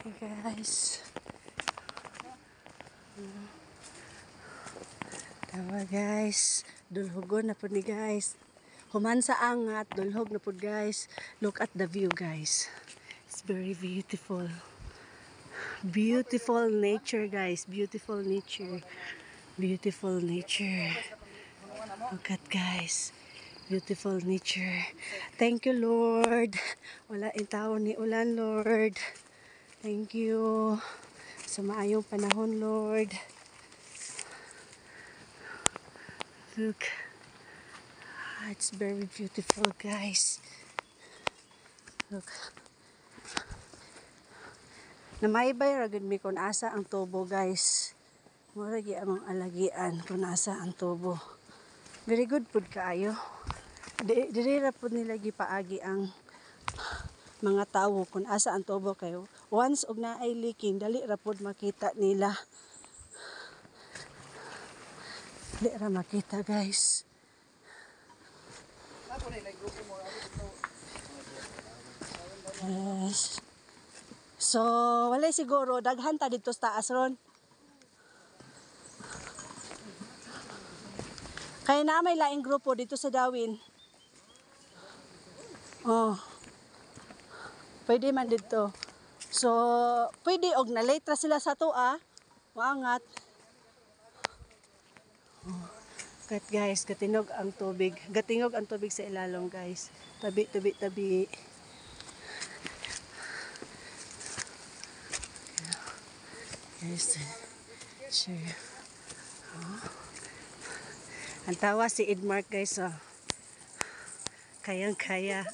Okay guys. Tawa guys. Dulhogon na po ni guys. Human sa angat. Dulhog na po guys. Look at the view guys. It's very beautiful. Beautiful nature guys. Beautiful nature. Beautiful nature. Look at guys. Beautiful nature. Thank you Lord. Wala in taon ni ulan Lord. Thank you sa maayong panahon, Lord. Look. It's very beautiful, guys. Look. Namaybay ragid mi kung asa ang tubo, guys. Muragi among alagian kung asa ang tubo. Very good food kaayo. Diri ra pud nila gipaagi ang mga tawo kung asa ang tubo kayo. Once og naay leaking, dali ra pod makita nila. Dali ra makita guys. Yes. So, walay siguro daghan ta dito sa taas ron. Kaya na may laing grupo dito sa Dawin. Oh. Pwede man dito. So, pwede og na late ra sila sa tuwa. Maangat. Oh. Kat guys, gatinog ang tubig. Gatingog ang tubig sa ilalong guys. Tabi, tabi, tabi. Guys, sure. Oh. Ang tawa si Edmark guys. Oh. Kayang-kaya.